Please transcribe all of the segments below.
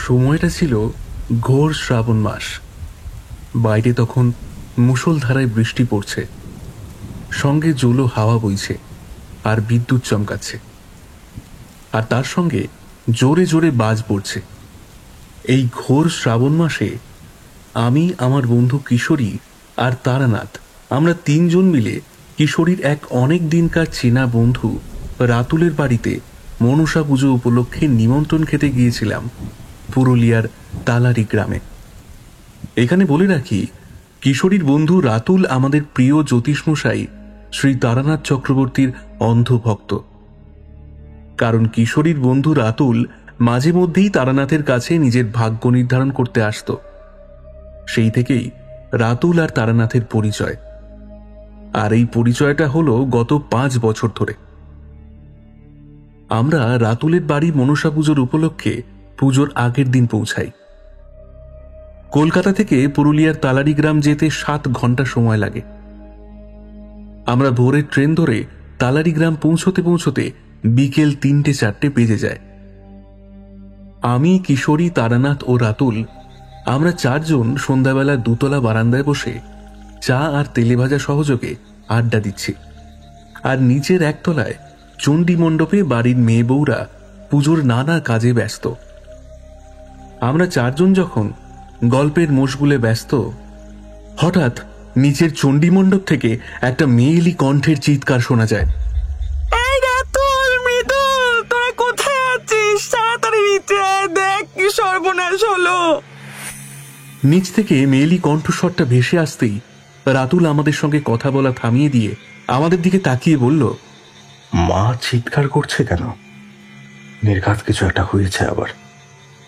সময়টা ছিল ঘোর শ্রাবণ মাস। বাইরে তখন মুষলধারায় বৃষ্টি পড়ছে, সঙ্গে জোলো হাওয়া বইছে আর বিদ্যুৎ চমকাচ্ছে, আর তার সঙ্গে জোরে জোরে বাজ পড়ছে। এই ঘোর শ্রাবণ মাসে আমি, আমার বন্ধু কিশোরী আর তারানাথ, আমরা তিনজন মিলে কিশোরীর এক অনেক দিনকার চেনা বন্ধু রাতুলের বাড়িতে মনসা পুজো উপলক্ষে নিমন্ত্রণ খেতে গিয়েছিলাম পুরুলিয়ার তালারি গ্রামে। এখানে বলে রাখি, কিশোরীর বন্ধু রাতুল আমাদের প্রিয় জ্যোতিষমশাই শ্রী তারানাথ চক্রবর্তীর অন্ধভক্ত। কারণ কিশোরীর বন্ধু রাতুল মাঝে মধ্যেই তারানাথের কাছে নিজের ভাগ্য নির্ধারণ করতে আসত। সেই থেকেই রাতুল আর তারানাথের পরিচয়, আর এই পরিচয়টা হলো গত 5 বছর ধরে। আমরা রাতুলের বাড়ি মনসা পুজোর উপলক্ষে পুজোর আগের দিন পৌঁছাই। কলকাতা থেকে পুরুলিয়ার তালারি গ্রাম যেতে 7 ঘন্টা সময় লাগে। আমরা ভোরের ট্রেন ধরে তালারি গ্রাম পৌঁছতে পৌঁছতে বিকেল 3-4 বেজে যায়। আমি, কিশোরী, তারানাথ ও রাতুল আমরা 4 জন সন্ধ্যাবেলা দুতলা বারান্দায় বসে চা আর তেলে ভাজা সহযোগে আড্ডা দিচ্ছি, আর নিচের একতলায় চণ্ডী মণ্ডপে বাড়ির মেয়ে বউরা পুজোর নানা কাজে ব্যস্ত। আমরা 4 জন যখন গল্পের মশগুলে ব্যস্ত, হঠাৎ নিচের চণ্ডী মণ্ডপ থেকে একটা মেয়েলি কণ্ঠের চিৎকার শোনা যায়। এই রাতুল, মৃদুল, তোরা কোথায় আছিস? তাড়াতাড়ি নিচে আয়, দেখ কি সর্বনাশ হলো। নিচ থেকে মেয়েলি কণ্ঠস্বরটা ভেসে আসতেই রাতুল আমাদের সঙ্গে কথা বলা থামিয়ে দিয়ে আমাদের দিকে তাকিয়ে বলল, মা চিৎকার করছে কেন? নির্ঘাত কিছু একটা হয়েছে আবার।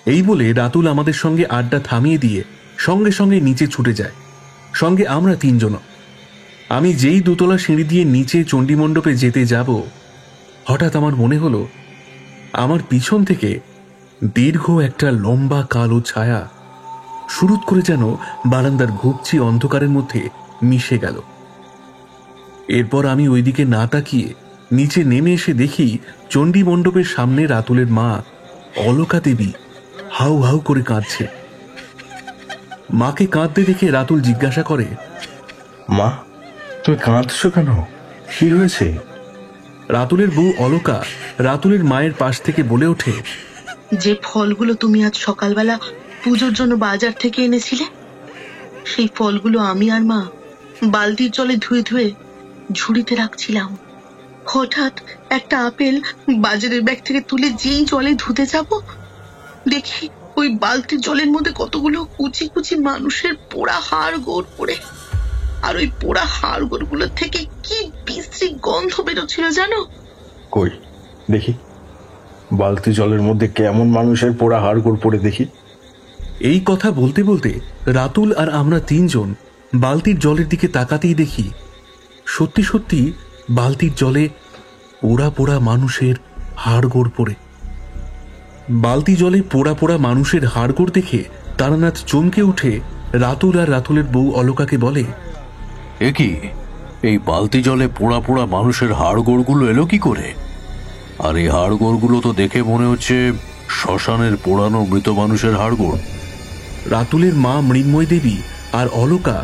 এই বলে রাতুল আমাদের সঙ্গে আড্ডা থামিয়ে দিয়ে সঙ্গে সঙ্গে নিচে ছুটে যায়, সঙ্গে আমরা 3 জন। আমি যেই দুতলা সিঁড়ি দিয়ে নিচে চণ্ডী মণ্ডপে যেতে যাব, হঠাৎ আমার মনে হলো আমার পিছন থেকে দীর্ঘ একটা লম্বা কালো ছায়া শুরুত করে যেন বারান্দার ঘুপচি অন্ধকারের মধ্যে মিশে গেল। এরপর আমি ওইদিকে না তাকিয়ে নিচে নেমে এসে দেখি চণ্ডী মণ্ডপের সামনে রাতুলের মা অলকা দেবী হাউ হাউ করে কাঁদছে। মাকে কাঁদতে দেখে রাতুল জিজ্ঞাসা করে, মা, তুমি কাঁদছো কেন? কি হয়েছে? রাতুলের বউ অলকা রাতুলের মায়ের পাশ থেকে বলে ওঠে, যে ফলগুলো তুমি আজ সকালবেলা পুজোর জন্য বাজার থেকে এনেছিলে, সেই ফলগুলো আমি আর মা বালতির জলে ধুয়ে ধুয়ে ঝুড়িতে রাখছিলাম। হঠাৎ একটা আপেল বাজারের ব্যাগ থেকে তুলে যেই জলে ধুতে যাব, দেখি ওই বালতির জলের মধ্যে কতগুলো কুচি কুচি মানুষের পোড়া হাড় গোড় পড়ে, আর ওই পোড়া হাড় গোড় গুলো থেকে কি বিশ্রী গন্ধ বেরোচ্ছিল জানো? কই দেখি, বালতি জলের মধ্যে কেমন মানুষের পোড়া হাড়গোড় পড়ে দেখি। এই কথা বলতে বলতে রাতুল আর আমরা 3 জন বালতির জলের দিকে তাকাতেই দেখি সত্যি সত্যি বালতির জলে পোড়া পোড়া মানুষের হাড়গোড় পড়ে। বালতি জলে পোড়া পোড়া মানুষের হাড়গোড় দেখে তারানাথ চমকে উঠে রাতুল আর রাতুলের বউ অলকাকে বলে, এ কি, এই বালতি জলে পোড়া পোড়া মানুষের হাড়গোড়গুলো এলো কি করে? আর এই হাড়গোড়গুলো তো দেখে মনে হচ্ছে শ্মশানের পোড়ানো মৃত মানুষের হাড়গোড়। রাতুলের মা মৃন্ময় দেবী আর অলকা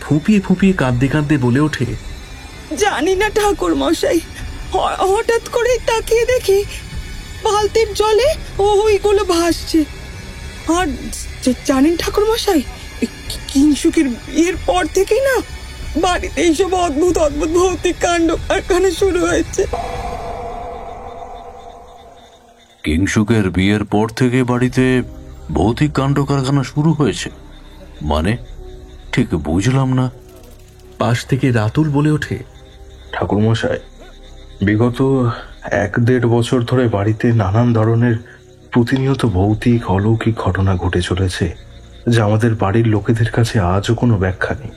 ফুঁপিয়ে ফুঁপিয়ে কাঁদতে কাঁদতে বলে ওঠে, জানি না ঠাকুর মশাই, হঠাৎ করে তাকিয়ে দেখি বালতির জলে ওইগুলো ভাসছে। আর জানেন ঠাকুর মশাই, কিংসুকের বিয়ের পর থেকেই না বাড়িতে এইসব অদ্ভুত অদ্ভুত ভৌতিক কাণ্ড কারখানা শুরু হয়েছে। কিংসুকের বিয়ের পর থেকে বাড়িতে ভৌতিক কাণ্ড কারখানা শুরু হয়েছে মানে? ঠিক বুঝলাম না। পাশ থেকে রাতুল বলে ওঠে, ঠাকুরমশাই, বিগত 1-1.5 বছর ধরে বাড়িতে নানান ধরনের প্রতিনিয়ত ভৌতিক অলৌকিক ঘটনা ঘটে চলেছে, যা আমাদের বাড়ির লোকেদের কাছে আজও কোনো ব্যাখ্যা নেই।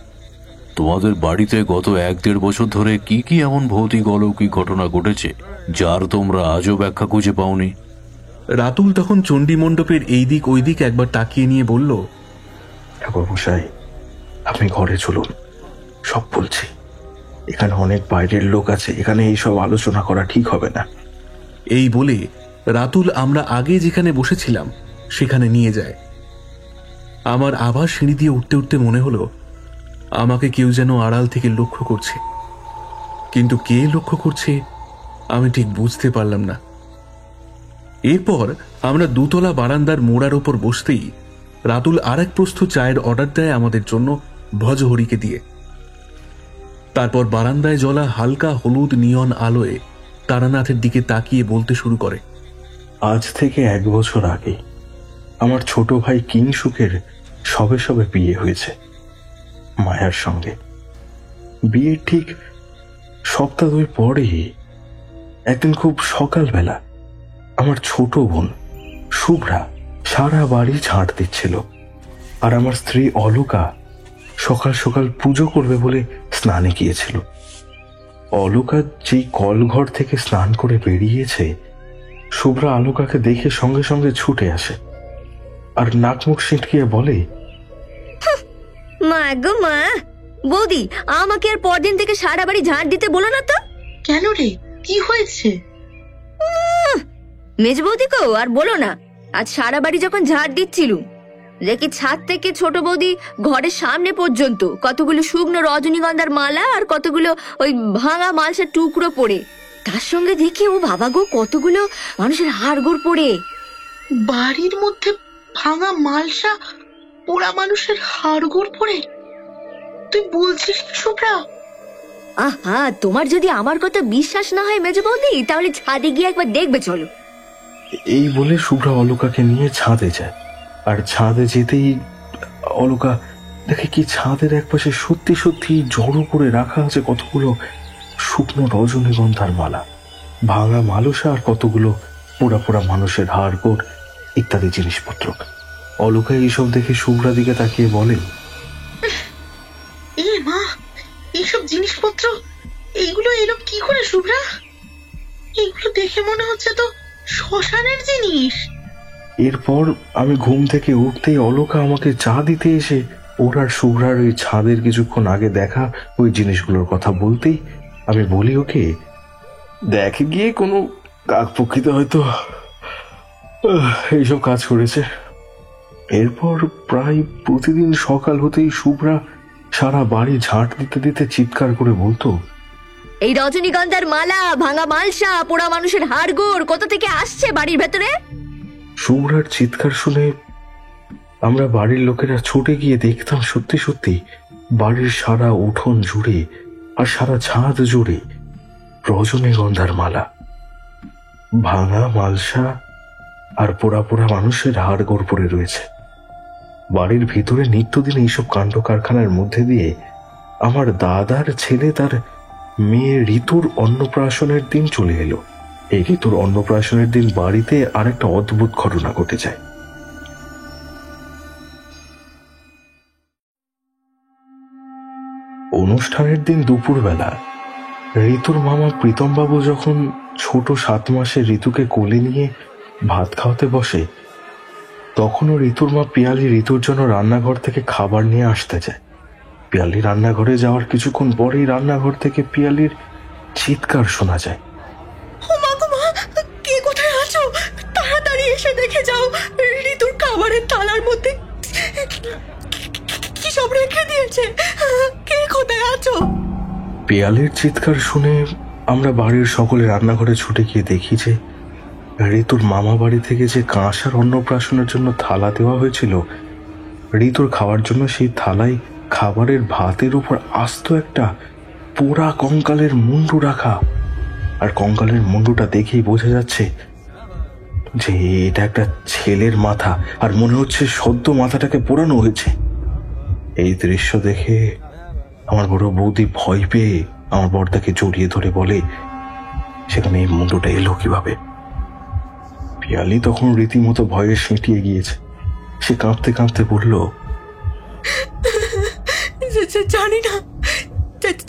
তোমাদের বাড়িতে গত 1-1.5 বছর ধরে কি কি এমন ভৌতিক অলৌকিক ঘটনা ঘটেছে যার তোমরা আজও ব্যাখ্যা খুঁজে পাওনি? রাতুল তখন চণ্ডী মণ্ডপের এই দিক ওই দিক একবার তাকিয়ে নিয়ে বলল, ঠাকুরমশাই, আপনি ঘরে চলুন, সব বলছি। এখানে অনেক বাইরের লোক আছে, এখানে এইসব আলোচনা করা ঠিক হবে না। এই বলে রাতুল আমরা আগে যেখানে বসেছিলাম সেখানে নিয়ে যায়। আমার আবার সিঁড়ি দিয়ে উঠতে উঠতে মনে হলো আমাকে কেউ যেন আড়াল থেকে লক্ষ্য করছে, কিন্তু কে লক্ষ্য করছে আমি ঠিক বুঝতে পারলাম না। এরপর আমরা দুতলা বারান্দার মোড়ার ওপর বসতেই রাতুল আরেক প্রস্থ চায়ের অর্ডার দেয় আমাদের জন্য ভজহরিকে দিয়ে। তারপর বারান্দায় জ্বলা হালকা হলুদ নিয়ন আলোয় তারানাথের দিকে তাকিয়ে বলতে শুরু করে, আজ থেকে 1 বছর আগে আমার ছোট ভাই কিংসুকের সবে সবে বিয়ে হয়েছে মায়ার সঙ্গে। বিয়ের ঠিক সপ্তাহ 2 পরেই একদিন খুব সকালবেলা আমার ছোট বোন শুভ্রা সারা বাড়ি ঝাঁট দিচ্ছিল, আর আমার স্ত্রী অলোকা সকাল সকাল পুজো করবে বলে স্নানে গিয়েছিল। অলোকা যেই কলঘর থেকে স্নান করে বেরিয়েছে, শুভ্রা অলোকাকে দেখে সঙ্গে সঙ্গে ছুটে আসে আর নাকমুখ সিটকিয়ে বলে, মা গো মা, বৌদি আমাকে আর পরদিন থেকে সারা বাড়ি ঝাঁট দিতে বলো না তো। কেন রে, কি হয়েছে? মেজ বৌদিকেও আর বলো না। আজ সারা বাড়ি যখন ঝাড় দিচ্ছিল, দেখি ছাদ থেকে ছোট বৌদি ঘরের সামনে পর্যন্ত কতগুলো শুকনো রজনীগন্ধার মালা আর কতগুলো ওই ভাঙা মালসার টুকরো পড়ে, তার সঙ্গে দেখি ও বাবা গো কতগুলো মানুষের হাড়গোড় পড়ে। বাড়ির মধ্যে ভাঙা মালসা, পোড়া মানুষের হাড়গোড় পড়ে? তুই বলছিস কি শুভ্রা? আহা, তোমার যদি আমার কথা বিশ্বাস না হয় মেজ বৌদি, তাহলে ছাদে গিয়ে একবার দেখবে চলো। এই বলে শুভ্রা অলোকাকে নিয়ে ছাদে যায়, আর ছাদে যেতেই অলোকা দেখে কি ছাদের একপাশে সত্যি সত্যি জড়ো করে রাখা আছে কতগুলো শুকনো রজনীগন্ধার মালা, ভাঙা মালসা আর কতগুলো পোড়া পোড়া মানুষের হাড়গোড় ইত্যাদি জিনিসপত্র। অলোকা এইসব দেখে শুভ্রা দিকে তাকিয়ে বলে, এ মা, এইসব জিনিসপত্র এইগুলো এলো কি করে শুভ্রা? এগুলো দেখে মনে হচ্ছে তো শ্মশানের জিনিস। এরপর আমি ঘুম থেকে উঠতেই অলোকা আমাকে চা দিতে এসে ওর আর শুভ্রার ওই ছাদের কিছুক্ষণ আগে দেখা ওই জিনিসগুলোর কথা বলতেই আমি বলি ওকে, দেখে গিয়ে কোনো কাকপক্ষিতে হয়তো এইসব কাজ করেছে। এরপর প্রায় প্রতিদিন সকাল হতেই শুভ্রা সারা বাড়ি ঝাঁট দিতে দিতে চিৎকার করে বলতো, এই রজনীগন্ধার মালা, ভাঙা মালসা, পোড়া মানুষের হাড়গোড় কোথা থেকে আসছে বাড়ির ভেতরে? শুভ্রার চিৎকার শুনে আমরা বাড়ির লোকেরা ছুটে গিয়ে দেখতাম সত্যি সত্যি বাড়ির সারা উঠোন জুড়ে আর সারা ছাদ জুড়ে রজনীগন্ধার মালা, ভাঙা মালসা আর পোড়া পোড়া মানুষের হাড়গোড় পড়ে রয়েছে। বাড়ির ভিতরে নিত্যদিন এইসব কাণ্ড কারখানার মধ্যে দিয়ে আমার দাদার ছেলে তার মেয়ে ঋতুর অন্নপ্রাশনের দিন চলে এলো। এই ঋতুর অন্নপ্রাশনের দিন বাড়িতে আরেকটা অদ্ভুত ঘটনা ঘটে যায়। অনুষ্ঠানের দিন দুপুরবেলা ঋতুর মামা প্রীতমবাবু যখন ছোট 7 মাসের ঋতুকে কোলে নিয়ে ভাত খাওয়াতে বসে, তখনও ঋতুর মা পিয়ালি ঋতুর জন্য রান্নাঘর থেকে খাবার নিয়ে আসতে যায়। পিয়ালি রান্নাঘরে যাওয়ার কিছুক্ষণ পরেই রান্নাঘর থেকে পিয়ালির চিৎকার শোনা যায়, কে কোথায় আছো? তাড়াতাড়ি এসে দেখে যাও, ঋতুর খাবারের থালার মধ্যে কি সব রেখে দিয়েছে। কে কোথায় আছো? পিয়ালির চিৎকার শুনে আমরা বাড়ির সকলে রান্নাঘরে ছুটে গিয়ে দেখি যে ঋতুর মামা বাড়ি থেকে যে কাঁসার অন্নপ্রাশনের জন্য থালা দেওয়া হয়েছিল, ঋতুর খাওয়ার জন্য সেই থালায় খাবারের ভাতের উপর আস্ত একটা পোড়া কঙ্কালের মুন্ডু রাখা। আর কঙ্কালের মুন্ডুটা দেখেই বোঝা যাচ্ছে যে এটা একটা ছেলের মাথা, আর মনে হচ্ছে সদ্য মাথাটাকে পোড়ানো হয়েছে। এই দৃশ্য দেখে আমার বড় বৌদি ভয় পেয়ে আমার বড়দাকে জড়িয়ে ধরে বলে, সেখানে এই মুন্ডুটা এলো কিভাবে? পিয়ালি তখন রীতিমতো ভয়ে সেঁটিয়ে গিয়েছে। সে কাঁপতে কাঁপতে বলল,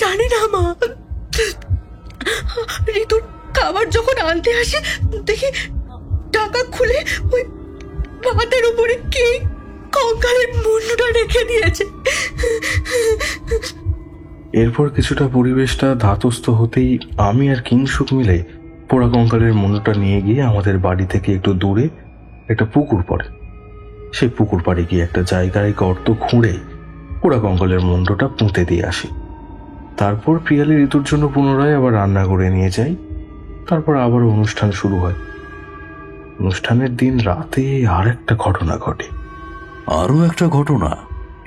জানি না মা। ঋতুর খাবার যখন আনতে আসে দেখি ঢাকা খুলে ওই ভাতের উপরে কে কঙ্কালের মুন্ডুটা রেখে দিয়েছে। এরপর কিছুটা পরিবেশটা ধাতস্থ হতেই আমি আর কিংসুক মিলে পোড়া কঙ্কালের মুন্ডুটা নিয়ে গিয়ে আমাদের বাড়ি থেকে একটু দূরে একটা পুকুর পড়ে সেই পুকুর পাড়ে গিয়ে একটা জায়গায় গর্ত খুঁড়ে পোড়া কঙ্কালের মুন্ডটা পুঁতে দিয়ে আসি। তারপর পিয়ালি ঋতুর জন্য পুনরায় আবার রান্না করে নিয়ে যাই। তারপর আবার অনুষ্ঠান শুরু হয়। অনুষ্ঠানের দিন রাতে আর একটা ঘটনা ঘটে। আরো একটা ঘটনা?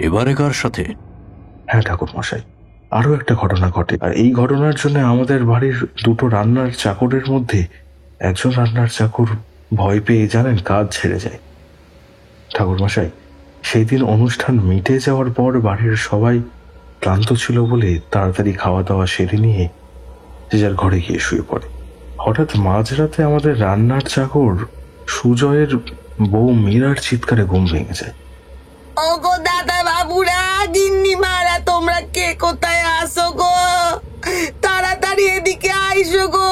এবারে কার সাথে? হ্যাঁ ঠাকুর মশাই, আরো একটা ঘটনা ঘটে। আর এই ঘটনার জন্য আমাদের বাড়ির দুটো রান্নার চাকরের মধ্যে একজন রান্নার চাকর ভয় পেয়ে জানেন কাজ ছেড়ে যায়। ঠাকুর মশাই, সেই দিন অনুষ্ঠান মিটে যাওয়ার পর বাড়ির সবাই ক্লান্ত ছিল বলে তাড়াতাড়ি খাওয়া দাওয়া সেরে নিয়ে যে যার ঘরে গিয়ে শুয়ে পড়ে। হঠাৎ মাঝরাতে আমাদের রান্নার চাকর সুজয়ের বউ মীরার চিৎকারে ঘুম ভেঙে যায়। ওগো দাদা বাবুরা, গিন্নি মারা, তোমরা কে কোথায় আসো গো? তাড়াতাড়ি এদিকে আইসো গো,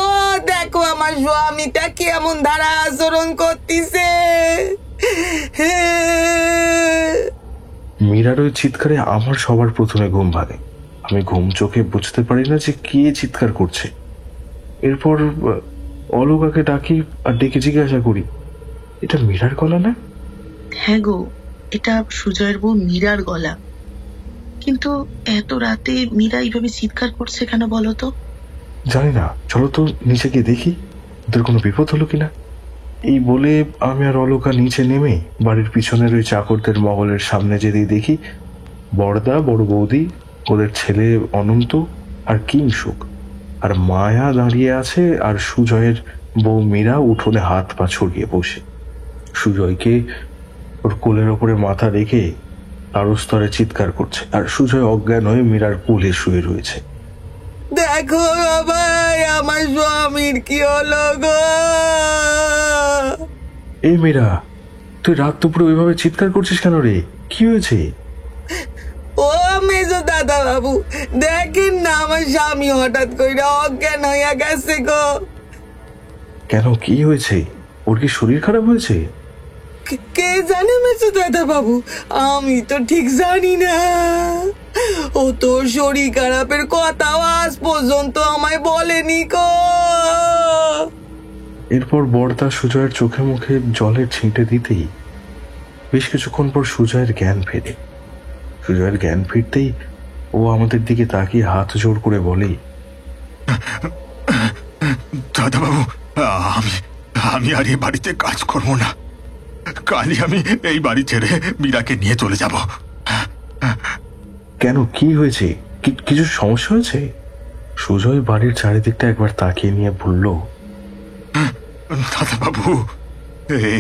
দেখো আমার স্বামীটা কেমন ধারা আচরণ করতেছে। মীরার ওই চিৎকারে আমার সবার প্রথমে ঘুম ভাঙে। আমি ঘুম চোখে বুঝতে পারি না যে কে চিৎকার করছে। এরপর অলকাকে ডাকি আর ডেকে জিজ্ঞাসা করি, এটা মীরার গলা না? হ্যাঁ গো, এটা সুজয়ের বউ মীরার গলা। কিন্তু এত রাতে মীরা এইভাবে চিৎকার করছে কেন বলো তো? জানি না, চলো তো নিচে গিয়ে দেখি ওদের কোনো বিপদ হলো কিনা। এই বলে আমি আর অলকা নিচে নেমে বাড়ির পিছনের ওই চাকরদের মহলের সামনে যেতেই দেখি বড়দা, বড় বৌদি, ওদের ছেলে অনন্ত আর কিংসুক আর মায়া দাঁড়িয়ে আছে, আর সুজয়ের বউ মীরা উঠোনে হাত পা ছড়িয়ে বসে। সুজয়কে ওর কোলের ওপরে মাথা রেখে আরো স্তরে চিৎকার করছে, আর সুজয় অজ্ঞান হয়ে মীরার কোলে শুয়ে রয়েছে। দেখো ভাই, আমার স্বামীর কি হলো গো? এই মীরা, তুই রাত দুপুরে ওইভাবে চিৎকার করছিস কেন রে? কি হয়েছে? ও মেজো দাদা বাবু, দেখেন না আমার স্বামী হঠাৎ করে অজ্ঞান হইয়া গেছে গো। কেন, কি হয়েছে? ওর কি শরীর খারাপ হয়েছে? কে জানে মেজো দাদা বাবু, আমি তো ঠিক জানি না। ও তো শরীর খারাপের কথাও আজ পর্যন্ত আমায় বলেনি গো। এরপর বড়দা সুজয়ের চোখে মুখে জলের ছিটে দিতেই বেশ কিছুক্ষণ পর সুজয়ের জ্ঞান ফেরে। সুজয়ের জ্ঞান ফিরতেই ও আমাদের দিকে তাকিয়ে হাত জোর করে বলে, দাদাবাবু, আমি আর এই বাড়িতে কাজ করবো না। কালই আমি এই বাড়ি ছেড়ে মীরাকে নিয়ে চলে যাব। কেন, কি হয়েছে? কিছু সমস্যা হয়েছে? সুজয় বাড়ির চারিদিকটা একবার তাকিয়ে নিয়ে বলল, দাদাবাবু,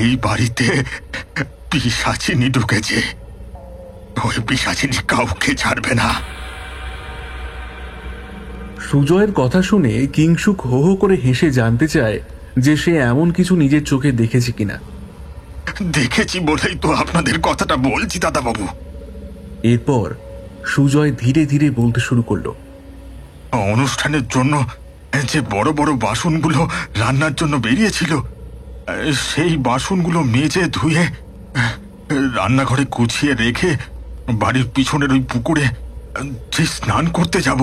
এই বাড়িতে পিশাচিনী ঢুকেছে। ওই পিশাচিনী কাউকে ছাড়বে না। সুজয়ের কথা শুনে কিংসুক হো হো করে হেসে জানতে চায় যে সে এমন কিছু নিজের চোখে দেখেছে কিনা। দেখেছি বলেই তো আপনাদের কথাটা বলছি দাদাবাবু। এরপর সুজয় ধীরে ধীরে বলতে শুরু করলো, অনুষ্ঠানের জন্য যে বড় বড় বাসনগুলো রান্নার জন্য বেরিয়েছিল, সেই বাসনগুলো মেজে ধুয়ে রান্নাঘরে গুছিয়ে রেখে বাড়ির পিছনের ওই পুকুরে যে স্নান করতে যাব,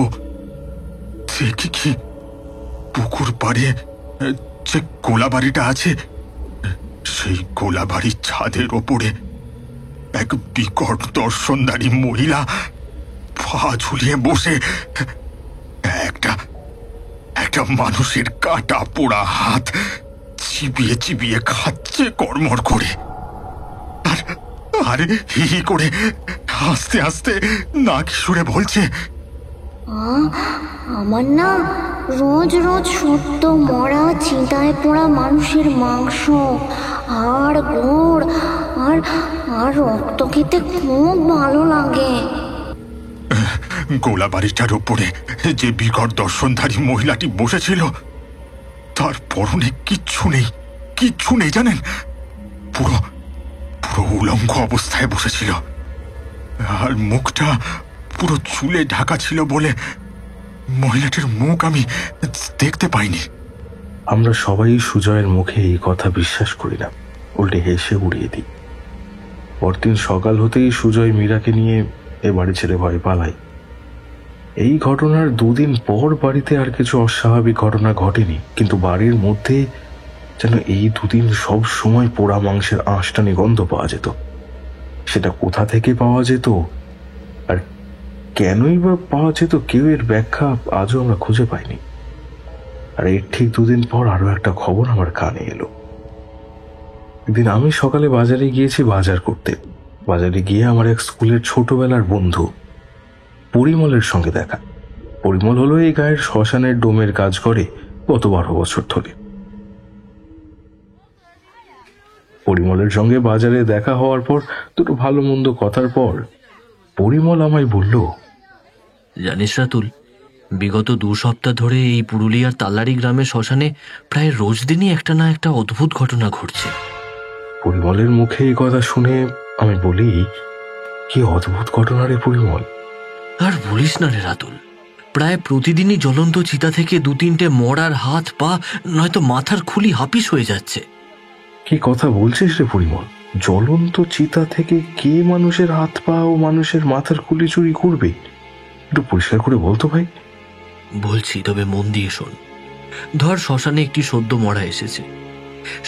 দেখি কি পুকুর পাড়ে যে গোলা বাড়িটা আছে, সেই গোলা বাড়ির ছাদের ওপরে এক বিকট দর্শনদারী মহিলা পা ঝুলিয়ে বসে একটা মানুষের কাটা পোড়া হাত চিবিয়ে চিবিয়ে খাচ্ছে কর্মর করে। আর হি করে আস্তে আস্তে নাক সুরে বলছে, আমার না রোজ রোজ সদ্য মরা চিতায় পোড়া মানুষের মাংস আর গোড় আর রক্ত খেতে খুব ভালো লাগে। গোলা বাড়িটার উপরে যে বিকট দর্শনধারী মহিলাটি বসেছিল, তার পরনে কিচ্ছু নেই জানেন। পুরো উলঙ্গ অবস্থায় বসেছিল, আর মুখটা পুরো চুলে ঢাকা ছিল বলে মহিলাটির মুখ আমি দেখতে পাইনি। আমরা সবাই সুজয়ের মুখে এই কথা বিশ্বাস করি না, উল্টে হেসে উড়িয়ে দিই। পরদিন সকাল হতেই সুজয় মীরাকে নিয়ে এ বাড়ি ছেড়ে ভয় পালায়। এই ঘটনার দুদিন পর বাড়িতে আর কিছু অস্বাভাবিক ঘটনা ঘটেনি, কিন্তু বাড়ির মধ্যে যেন এই দুদিন সব সময় পোড়া মাংসের আঁশটানি গন্ধ পাওয়া যেত। সেটা কোথা থেকে পাওয়া যেত আর কেনই বা পাওয়া যেত, কেউ এর ব্যাখ্যা আজও আমরা খুঁজে পাইনি। আর এর ঠিক 2 দিন পর আরো একটা খবর আমার কানে এলো। একদিন আমি সকালে বাজারে গিয়েছি বাজার করতে। বাজারে গিয়ে আমার এক স্কুলের ছোটবেলার বন্ধু পরিমলের সঙ্গে দেখা। পরিমল হলো এই গায়ের শ্মশানের ডোমের কাজ করে গত 12 বছর ধরে। পরিমলের সঙ্গে বাজারে দেখা হওয়ার পর দুটো ভালো মন্দ কথার পর পরিমল আমায় বলল, জানিস রাতুল, বিগত 2 সপ্তাহ ধরে এই পুরুলিয়ার তাল্লারি গ্রামের শ্মশানে প্রায় রোজ দিনই একটা না একটা অদ্ভুত ঘটনা ঘটছে। পরিমলের মুখে এই কথা শুনে আমি বলি, কি অদ্ভুত ঘটনা রে পরিমল? আর বলিস না রে রাতুল, প্রায় প্রতিদিনই জ্বলন্ত চিতা থেকে 2-3টে মরার হাত পা নয়তো মাথার খুলি হাপিস হয়ে যাচ্ছে। কি কথা বলছিস রে পরিমল? জ্বলন্ত চিতা থেকে কে মানুষের হাত পা ও মানুষের মাথার খুলি চুরি করবে? একটু পরিষ্কার করে বলতো ভাই। বলছি, তবে মন দিয়ে শোন। ধর শ্মশানে একটি সদ্য মরা এসেছে।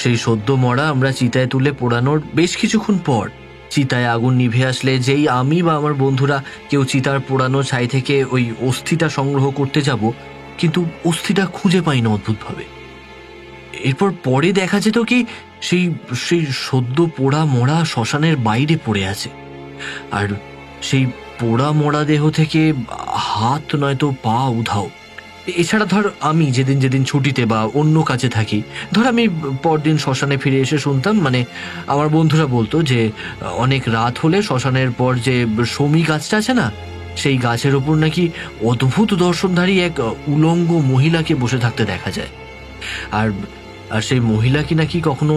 সেই সদ্য মরা আমরা চিতায় তুলে পোড়ানোর বেশ কিছুক্ষণ পর চিতায় আগুন নিভে আসলে যেই আমি বা আমার বন্ধুরা কেউ চিতার পোড়ানো ছাই থেকে ওই অস্থিটা সংগ্রহ করতে যাব, কিন্তু অস্থিটা খুঁজে পাই না অদ্ভুতভাবে। এরপর পরে দেখা যেত কি সেই সেই সদ্য পোড়া মরা শ্মশানের বাইরে পড়ে আছে, আর সেই পোড়া মরা দেহ থেকে হাত নয়তো পা উধাও। এছাড়া ধর আমি যেদিন যেদিন ছুটিতে বা অন্য কাজে থাকি, ধর আমি পরদিন শ্মশানে ফিরে এসে শুনতাম, মানে আমার বন্ধুরা বলতো যে অনেক রাত হলে শ্মশানের পর যে শমী গাছটা আছে না, সেই গাছের ওপর নাকি অদ্ভুত দর্শনধারী এক উলঙ্গ মহিলাকে বসে থাকতে দেখা যায়। আর আর সেই মহিলা কি নাকি কখনো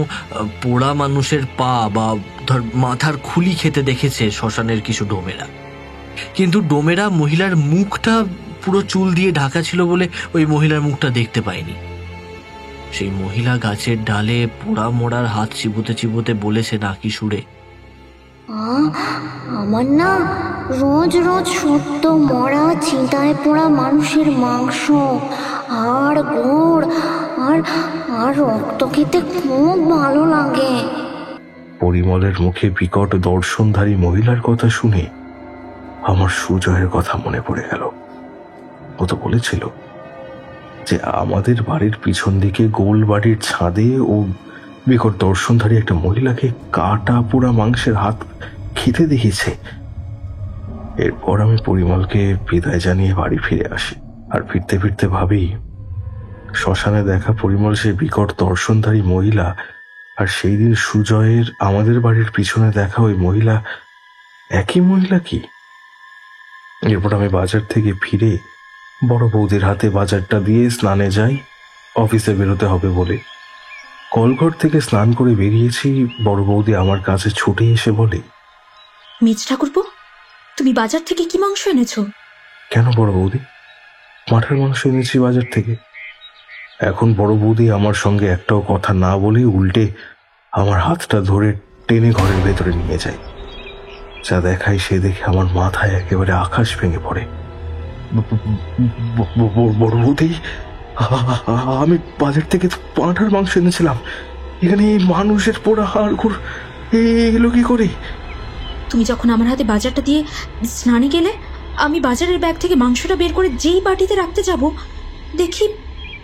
পোড়া মানুষের পা বা ধর মাথার খুলি খেতে দেখেছে শ্মশানের কিছু ডোমেরা। কিন্তু ডোমেরা মহিলার মুখটা পুরো চুল দিয়ে ঢাকা ছিল বলে ওই মহিলার মুখটা দেখতে পায়নি। সেই মহিলা গাছের ডালে পোড়া মোড়ার হাত চিবোতে চিবোতে বলেছে নাকি সুরে, আমার না রোজ রোজ সদ্য মরা চিন্তায় পোড়া মানুষের মাংস আর গোড় আর আর রক্ত খেতে খুব ভালো লাগে। পরিমলের মুখে বিকট দর্শনধারী মহিলার কথা শুনে আমার সুজয়ের কথা মনে পড়ে গেল। ও তো বলেছিল যে আমাদের বাড়ির পিছন দিকে গোল বাড়ির ছাদে ও বিকট দর্শনধারী একটা মহিলাকে কাটা পোড়া মাংসের হাত খেতে দেখেছে। এরপর আমি পরিমলকে বিদায় জানিয়ে বাড়ি ফিরে আসি। আর ফিরতে ফিরতে ভাবি, শ্মশানে দেখা পরিমল সে বিকট দর্শনধারী মহিলা আর সেই দিন সুজয়ের আমাদের বাড়ির পিছনে দেখা ওই মহিলা একই মহিলা কি? এরপর আমি বাজার থেকে ফিরে বড় বৌদির হাতে বাজারটা দিয়ে স্নানে যাই, অফিসে বেরোতে হবে বলে। কলঘর থেকে স্নান করে বেরিয়েছি, বড় বৌদি আমার কাছে ছুটে এসে বলে, মেজ ঠাকুরপো, তুমি বাজার থেকে কি মাংস এনেছো? কেন বড় বৌদি? মাঠের মাংস এনেছি বাজার থেকে। এখন বড় বৌদি আমার সঙ্গে একটাও কথা না বলে উল্টে আমার হাতটা ধরে টেনে ঘরের ভেতরে নিয়ে যায়। যা দেখাই সে দেখে আমার মাথায় একেবারে আকাশ ভেঙে পড়ে। বড় বৌদি, আমি বাজার থেকে পাঁঠার মাংস এনেছিলাম, এখানে মানুষের পোড়া হাড় ঘুর এলো কি করে? তুমি যখন আমার হাতে বাজারটা দিয়ে স্নানে গেলে, আমি বাজারের ব্যাগ থেকে মাংসটা বের করে যেই বাটিতে রাখতে যাব, দেখি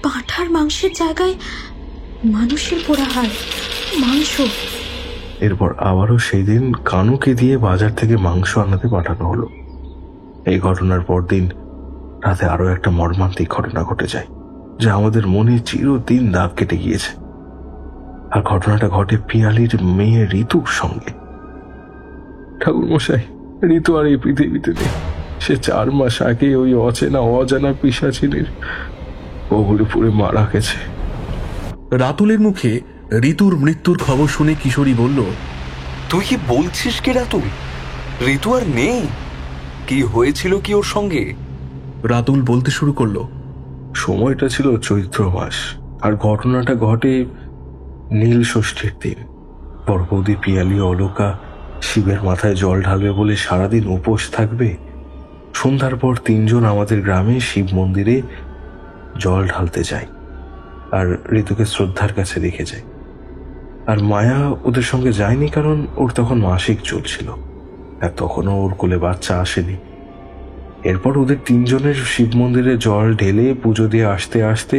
পাঁঠার মাংসের জায়গায় মানুষের পোড়া হাড় মাংস। এরপর আবারও সেই দিন কানুকে দিয়ে বাজার থেকে মাংস আনাতে পাঠানো হলো। এই ঘটনার পর দিন রাতে আরো একটা মর্মান্তিক ঘটনা ঘটে যায়, যা আমাদের মনে চিরদিন দাগ কেটে গিয়েছে। আর ঘটনাটা ঘটে পিয়ালির মেয়ে ঋতুর সঙ্গে। ঠাকুরমশাই, ঋতু আর এই পৃথিবীতে নেই। সে 4 মাস আগে ওই অচেনা অজানা পিশাচিনীর কবলে পড়ে মারা গেছে। রাতুলের মুখে ঋতুর মৃত্যুর খবর শুনে কিশোরী বলল, তুই কি বলছিস কি রাতুল? ঋতু আর নেই? কি হয়েছিল কি ওর সঙ্গে? রাতুল বলতে শুরু করলো, সময়টা ছিল চৈত্র মাস, আর ঘটনাটা ঘটে নীল ষষ্ঠীর দিন। বড় বৌদি পিয়ালি অলোকা শিবের মাথায় জল ঢালবে বলে সারাদিন উপোস থাকবে। সন্ধ্যার পর 3 জন আমাদের গ্রামে শিব মন্দিরে জল ঢালতে যায়, আর ঋতুকে শ্রদ্ধার কাছে রেখে যায়। আর মায়া ওদের সঙ্গে যায়নি, কারণ ওর তখন মাসিক চলছিল। আর তখনও ওর কোলে বাচ্চা আসেনি। এরপর ওদের তিনজনের শিব মন্দিরে জল ঢেলে পুজো দিয়ে আসতে আসতে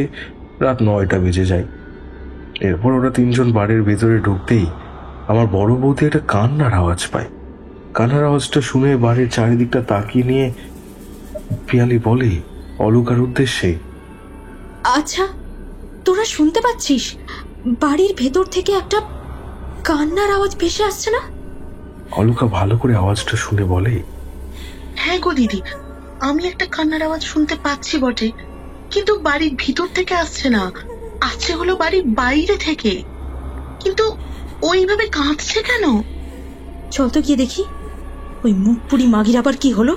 রাত 9টা বেজে যায়। এরপর ওরা তিনজন বাড়ির ভেতরে ঢুকতেই আমার বড় বৌদি একটা কান্নার আওয়াজ পায়। কান্নার আওয়াজটা শুনে বাড়ির চারিদিকটা তাকিয়ে নিয়ে পিয়ালি বলে অলকার উদ্দেশ্যে, আচ্ছা, তোরা শুনতে পাচ্ছিস? বাড়ির ভেতর থেকে একটা কান্নার আওয়াজ ভেসে আসছে না? অলকা ভালো করে আওয়াজটা শুনে বলে, হ্যাঁ গো দিদি, আমি একটা কান্নার আওয়াজ শুনতে পাচ্ছি বটে, কিন্তু বাড়ির ভিতর থেকে আসছে না, আসছে হলো বাড়ির বাইরে থেকে। কিন্তু ওইভাবে কাঁদছে কেন? চল তো গিয়ে দেখি ওই মুখপুরি মাগির আবার কি হলো।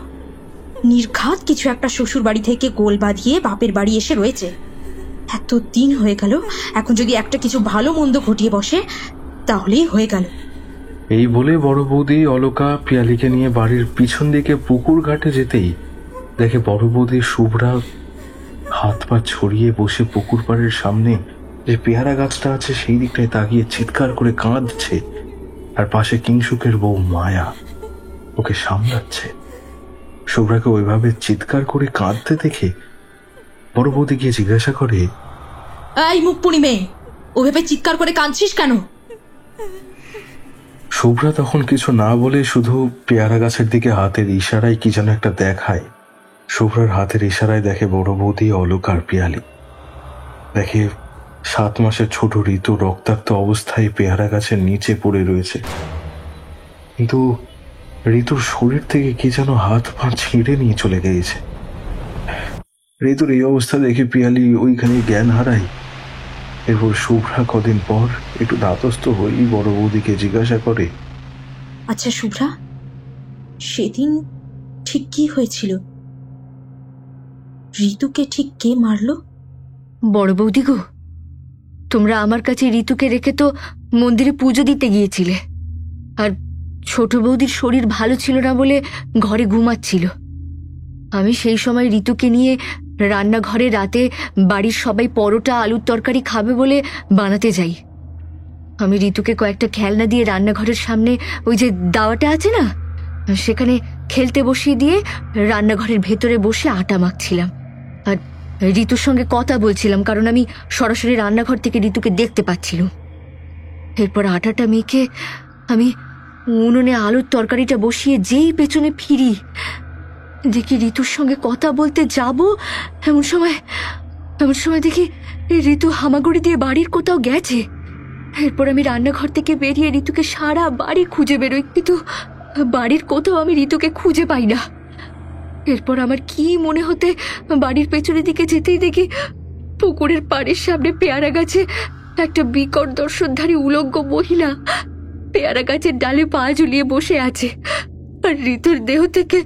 নির্ঘাত কিছু একটা শ্বশুর বাড়ি থেকে গোল বাঁধিয়ে বাপের বাড়ি এসে রয়েছে। এত দিন হয়ে গেল, এখন যদি একটা কিছু ভালো মন্দ ঘটিয়ে বসে তাহলেই হয়ে গেল। এই বলে বড় বৌদি অলকা পিয়ালিকে নিয়ে বাড়ির পিছন দিকে পুকুর ঘাটে যেতেই দেখে বড় বৌদি শুভ্রা হাত পা ছড়িয়ে বসে পুকুর পাড়ের সামনে যে পেয়ারা গাছটা আছে সেই দিকটায় তাকিয়ে চিৎকার করে কাঁদছে, আর পাশে কিংসুকের বউ মায়া ওকে সামলাচ্ছে। শুভ্রাকে ওইভাবে চিৎকার করে কাঁদতে দেখে বড় বৌদি গিয়ে জিজ্ঞাসা করে, এই মুখপুরি মেয়ে, ওভাবে চিৎকার করে কাঁদছিস কেন? শুভ্রা তখন কিছু না বলে শুধু পেয়ারা গাছের দিকে হাতের ইশারায় কি যেন একটা দেখায়। শুভ্রার হাতের ইশারায় দেখে বড় বৌদি অলকার পিয়ালি দেখে 7 মাসের ছোট ঋতু রক্তাক্ত অবস্থায় পেয়ারা গাছের নিচে পড়ে রয়েছে, কিন্তু ঋতুর শরীর থেকে কি যেন হাত পা ছিঁড়ে নিয়ে চলে গিয়েছে। ঋতুর এই অবস্থা দেখে পিয়ালি ওইখানে জ্ঞান হারায়। এরপর শুভ্রা কদিন পর একটু ধাতস্থ হয়েই বড় বৌদিকে জিজ্ঞাসা করে, আচ্ছা শুভ্রা, সেদিন ঠিক কি হয়েছিল? ঋতুকে ঠিক কে মারলো? বড় বৌদি গো, তোমরা আমার কাছে ঋতুকে রেখে তো মন্দিরে পুজো দিতে গিয়েছিলে, আর ছোট বৌদির শরীর ভালো ছিল না বলে ঘরে ঘুমাচ্ছিল। আমি সেই সময় ঋতুকে নিয়ে রান্নাঘরে রাতে বাড়ির সবাই পরোটা আলুর তরকারি খাবে বলে বানাতে যাই। আমি ঋতুকে কয়েকটা খেলনা দিয়ে রান্নাঘরের সামনে ওই যে দাওয়াটা আছে না, সেখানে খেলতে বসিয়ে দিয়ে রান্নাঘরের ভেতরে বসে আটা মাখছিলাম, আর ঋতুর সঙ্গে কথা বলছিলাম, কারণ আমি সরাসরি রান্নাঘর থেকে ঋতুকে দেখতে পাচ্ছিলাম। এরপর আটাটা মেখে আমি উনুনে আলুর তরকারিটা বসিয়ে যেই পেছনে ফিরি, দেখি ঋতুর সঙ্গে কথা বলতে যাব, এমন সময় দেখি ঋতু হামাগুড়ি দিয়ে বাড়ির কোথাও গেছে। এরপর আমি রান্নাঘর থেকে বেরিয়ে ঋতুকে সারা বাড়ি খুঁজে বেরোই, কিন্তু বাড়ির কোথাও আমি ঋতুকে খুঁজে পাই না। এরপর আমার কি মনে হতে বাড়ির পেছনের দিকে যেতেই দেখি পুকুরের পাড়ের সামনে পেয়ারা গাছে একটা বিকট দর্শনধারী উলঙ্গ মহিলা পেয়ারা গাছের ডালে পা ঝুলিয়ে বসে আছে, আর ঋতুর দেহ থেকে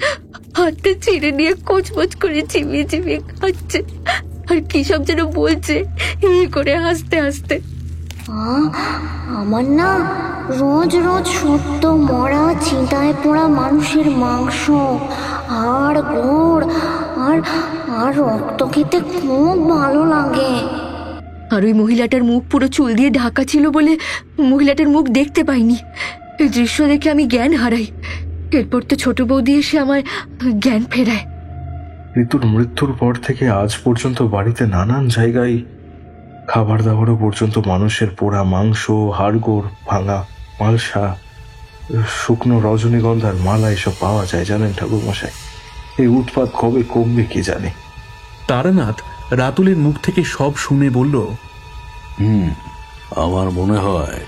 হাতটা ছিঁড়ে নিয়ে কোচমচ করে চিবিয়ে চিবিয়ে খাচ্ছে, আর কি সব যেন বলছে এই করে হাসতে হাসতে। আমার না রোজ রোজ সদ্য মরা চিন্তায় পোড়া মানুষের মাংস আর গোড় আর রক্ত খেতে খুব ভালো লাগে। আর ওই মহিলাটার মুখ পুরো চুল দিয়ে ঢাকা ছিল বলে মহিলাটার মুখ দেখতে পাইনি। এই দৃশ্য দেখে আমি জ্ঞান হারাই। এরপর তো ছোট বৌদি এসে আমার জ্ঞান ফেরায়। ঋতুর মৃত্যুর পর থেকে আজ পর্যন্ত বাড়িতে নানান জায়গায় খাবার দাবারও পর্যন্ত মানুষের পোড়া মাংস, হাড়গোড়, ভাঙা মালসা, শুকনো রজনীগন্ধার মালা এসব পাওয়া যায়। জানেন ঠাকুরমশাই, এই উৎপাত কবে কমবে কে জানে। তারানাথ রাতুলের মুখ থেকে সব শুনে বলল, আমার মনে হয়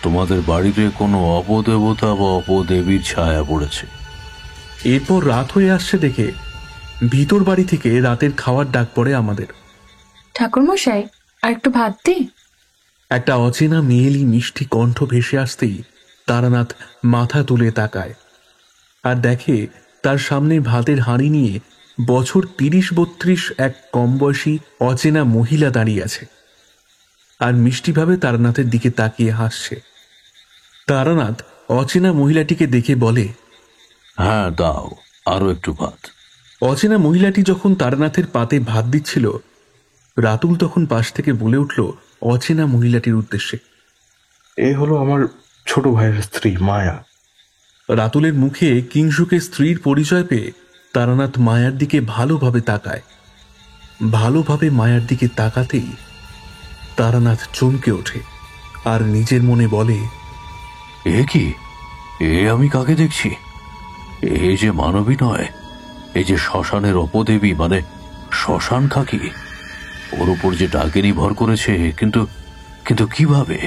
তোমাদের বাড়িতে কোনো অপদেবতা বা অপদেবীর ছায়া পড়েছে। এরপর রাত হয়ে আসছে দেখে ভিতর বাড়ি থেকে রাতের খাওয়ার ডাক পড়ে আমাদের। ঠাকুরমশাই, আর একটু ভাত দি। একটা অচেনা মেয়েলি মিষ্টি কণ্ঠ ভেসে আসতেই তারানাথ মাথা তুলে তাকায় আর দেখে তার সামনে ভাতের হাঁড়ি নিয়ে বছর 30-32 এক কম বয়সী অচেনা মহিলা দাঁড়িয়ে আছে, আর মিষ্টিভাবে তারানাথের দিকে তাকিয়ে হাসছে। তারানাথ অচেনা মহিলাটিকে দেখে বলে, হ্যাঁ দাও আরো একটু ভাত। অচেনা মহিলাটি যখন তারানাথের পাতে ভাত দিচ্ছিল, রাতুল তখন পাশ থেকে বলে উঠল অচেনা মহিলাটির উদ্দেশ্যে, এ হলো আমার ছোট ভাইয়ের স্ত্রী মায়া। রাতুলের মুখে কিংশুকের স্ত্রীর পরিচয় পেয়ে তারানাথ মায়ার দিকে ভালোভাবে তাকায়। ভালোভাবে মায়ার দিকে তাকাতেই তারানাথ চমকে ওঠে আর নিজের মনে বলে, এ কি? এ আমি কাকে দেখছি? এ যে মানবী নয়, এই যে শ্মশানের অপদেবী, মানে শ্মশান খাকি। ওর উপর যে ডাকেনি ভর করেছে, কিন্তু কিন্তু কিভাবে?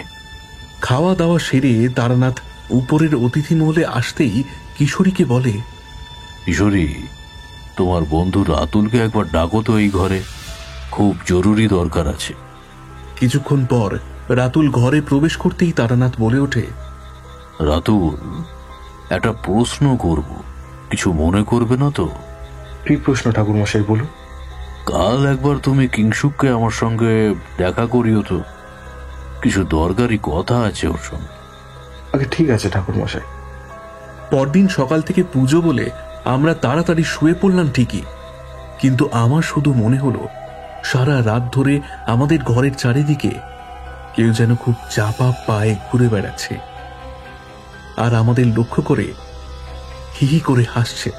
খাওয়া দাওয়া সেরে তারানাথ উপরের অতিথি মহলে আসতেই কিশোরীকে বলে, কিশোরী, তোমার বন্ধু রাতুলকে একবার ডাকো তো এই ঘরে, খুব জরুরি দরকার আছে। কিছুক্ষণ পর রাতুল ঘরে প্রবেশ করতেই তারানাথ বলে ওঠে, রাতুল, একটা প্রশ্ন করব, কিছু মনে করবে না তো? কি প্রশ্ন ঠাকুরমশাই, বলুন। কাল একবার তুমি কিংশুককে আমার সঙ্গে দেখা করিও তো, কিছু দরকারি কথা আছে ওর সঙ্গে। আগে ঠিক আছে ঠাকুরমশাই। পরদিন সকাল থেকে পুজো বলে আমরা তাড়াতাড়ি শুয়ে পড়লাম ঠিকই, কিন্তু আমার শুধু মনে হলো সারা রাত ধরে আমাদের ঘরের চারিদিকে কেউ যেন খুব চাপা পায়ে ঘুরে বেড়াচ্ছে আর আমাদের লক্ষ্য করে হি হি করে হাসছে।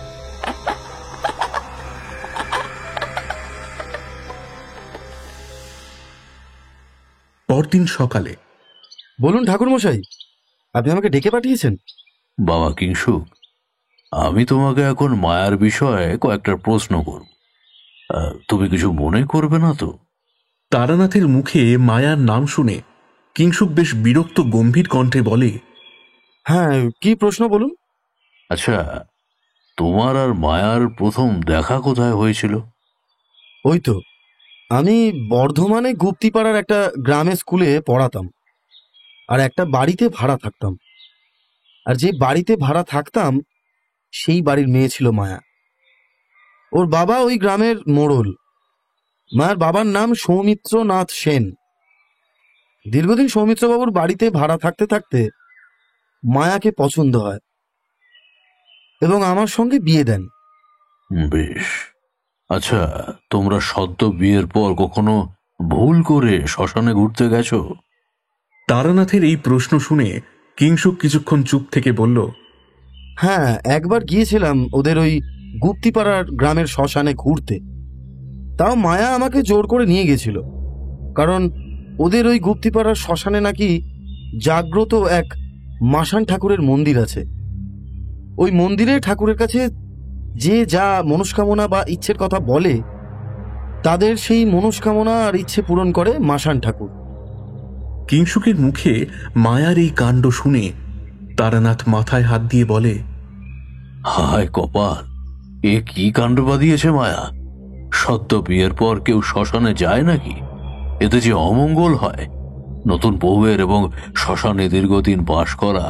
পরদিন সকালে, বলুন ঠাকুরমশাই, আপনি আমাকে ডেকে পাঠিয়েছেন? বাবা কিংশুক, আমি তোমাকে এখন মায়ার বিষয়ে কয়েকটা প্রশ্ন করব, তুমি কিছু মনে করবে না তো? তারানাথের মুখে মায়ার নাম শুনে কিংশুক বেশ বিরক্ত গম্ভীর কণ্ঠে বলে, হ্যাঁ, কি প্রশ্ন বলুন। আচ্ছা, তোমার আর মায়ার প্রথম দেখা কোথায় হয়েছিল? ওই তো, আমি বর্ধমানে গুপ্তিপাড়ার একটা গ্রামে স্কুলে পড়াতাম আর একটা বাড়িতে ভাড়া থাকতাম। আর যে বাড়িতে ভাড়া থাকতাম সেই বাড়ির মেয়ে ছিল মায়া। ওর বাবা ওই গ্রামের মোড়ল। মায়ের বাবার নাম সৌমিত্রনাথ সেন। দীর্ঘদিন সৌমিত্রবাবুর বাড়িতে ভাড়া থাকতে থাকতে মায়াকে পছন্দ হয় এবং আমার সঙ্গে বিয়ে দেন। বেশ, আচ্ছা, তোমরা সদ্য বিয়ের পর কখনো ভুল করে শ্মশানে ঘুরতে গেছো? তারানাথের এই প্রশ্ন শুনে কিংশুক কিছুক্ষণ চুপ থেকে বলল, হ্যাঁ, একবার গিয়েছিলাম ওদের ওই গুপ্তিপাড়ার গ্রামের শ্মশানে ঘুরতে। তাও মায়া আমাকে জোর করে নিয়ে গেছিল, কারণ ওদের ওই গুপ্তিপাড়ার শ্মশানে নাকি জাগ্রত এক মাসান ঠাকুরের মন্দির আছে। ওই মন্দিরে ঠাকুরের কাছে যে যা মনস্কামনা বা ইচ্ছের কথা বলে, তাদের সেই মনস্কামনা আর ইচ্ছে পূরণ করে মাসান ঠাকুর। কিংশুকের মুখে মায়ার এই কাণ্ড শুনে তারানাথ মাথায় হাত দিয়ে বলে, হায় কপাল, এ কি কাণ্ড বাঁধিয়েছে মায়া! সদ্য বিয়ের পর কেউ শ্মশানে যায় নাকি? এতে যে অমঙ্গল হয়। নতুন বউয়ের এবং শ্মশানে দীর্ঘদিন বাস করা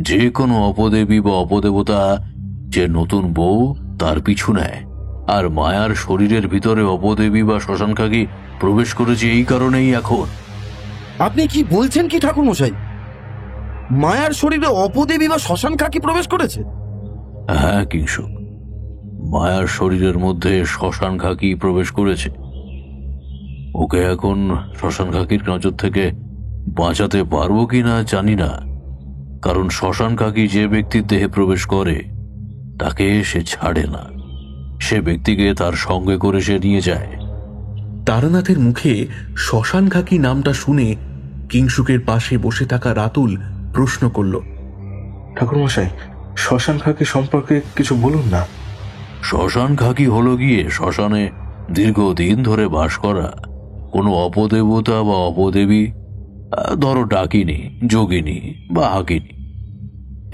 যে কোনো অপদেবী বা অপদেবতা যে নতুন বউ তার পিছু নেয়, আর মায়ার শরীরের ভিতরে অপদেবী বা শ্মশানকাকি প্রবেশ করেছে এই কারণেই এখন। আপনি কি বলছেন কি ঠাকুরমশাই? মায়ার শরীরে অপদেবী বা শ্মশান কাকি প্রবেশ করেছে? হ্যাঁ কিংশুক, মায়ার শরীরের মধ্যে শ্মশান খাকি প্রবেশ করেছে। ওকে এখন শ্মশান খাকির নজর থেকে বাঁচাতে পারবো কিনা জানি না, কারণ শ্মশান খাকি যে ব্যক্তির দেহে প্রবেশ করে তাকে সে ছাড়ে না, সে ব্যক্তিকে তার সঙ্গে করে সে নিয়ে যায়। তারানাথের মুখে শ্মশান খাকি নামটা শুনে কিংশুকের পাশে বসে থাকা রাতুল প্রশ্ন করল, ঠাকুরমশাই, শ্মশান খাকি সম্পর্কে কিছু বলুন না। শ্মশান খাকি হলো গিয়ে শ্মশানে দীর্ঘদিন ধরে বাস করা কোনো অপদেবতা বা অপদেবী, ধরো ডাকিনী, যোগিনী বা হাকিনী।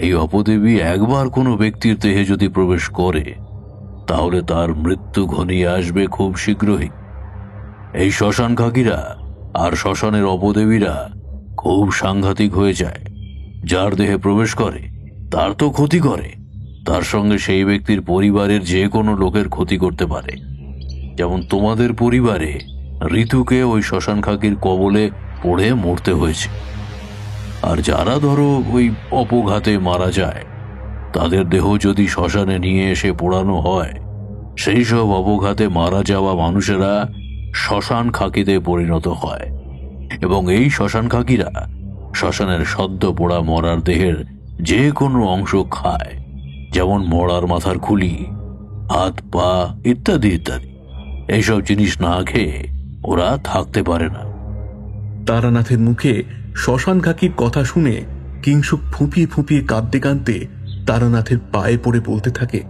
এই অপদেবী একবার কোনো ব্যক্তির দেহে যদি প্রবেশ করে তাহলে তার মৃত্যু ঘনিয়ে আসবে খুব শীঘ্রই। এই শ্মশান খাকিরা আর শ্মশানের অপদেবীরা খুব সাংঘাতিক হয়ে যায়। যার দেহে প্রবেশ করে তার তো ক্ষতি করে, তার সঙ্গে সেই ব্যক্তির পরিবারের যে কোনো লোকের ক্ষতি করতে পারে। যেমন তোমাদের পরিবারে ঋতুকে ওই শ্মশান খাকির কবলে পড়ে মরতে হয়েছে। আর যারা ধরো ওই অপঘাতে মারা যায়, তাদের দেহ যদি শ্মশানে নিয়ে এসে পোড়ানো হয়, সেই সব অপঘাতে মারা যাওয়া মানুষেরা শ্মশান খাকিতে পরিণত হয় এবং এই শ্মশান খাকিরা শ্মশানের সদ্য পোড়া মরার দেহের যে কোনো অংশ খায়, যেমন মরার মাথার খুলি, হাত পা ইত্যাদি ইত্যাদি। এইসব জিনিস না খেয়ে ওরা থাকতে পারে না। তারানাথের মুখে শ্মশান কাকির কথা শুনে কিংসুক ফুঁপিয়ে ফুঁপিয়ে কাঁদতে কাঁদতে তারানাথের পায়ে পড়ে বলতে থাকে,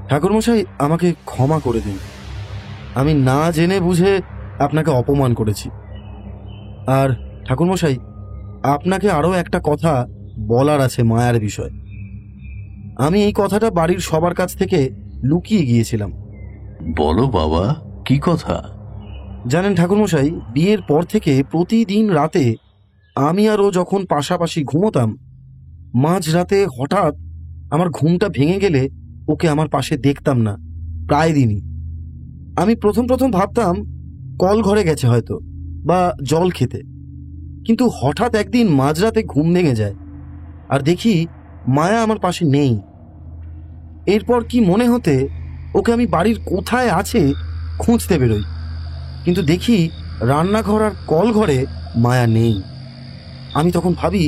ঠাকুরমশাই, আমাকে ক্ষমা করে দিন। আমি না জেনে বুঝে আপনাকে অপমান করেছি। আর ঠাকুরমশাই, আপনাকে আরও একটা কথা বলার আছে মায়ার বিষয়। আমি এই কথাটা বাড়ির সবার কাছ থেকে লুকিয়ে গিয়েছিলাম। বলো বাবা, কি কথা? জানেন ঠাকুরমশাই, বিয়ের পর থেকে প্রতিদিন রাতে আমি আর ও যখন পাশাপাশি ঘুমোতাম, মাঝরাতে হঠাৎ আমার ঘুমটা ভেঙে গেলে ওকে আমার পাশে দেখতাম না প্রায় দিনই। আমি প্রথম প্রথম ভাবতাম কল ঘরে গেছে হয়তো, বা জল খেতে। কিন্তু হঠাৎ একদিন মাঝরাতে ঘুম ভেঙে যায় আর দেখি মায়া আমার পাশে নেই। এরপর কি মনে হতে ওকে আমি বাড়ির কোথায় আছে খুঁজতে বেরোই, কিন্তু দেখি রান্নাঘর আর কল ঘরে মায়া নেই। আমি তখন ভাবি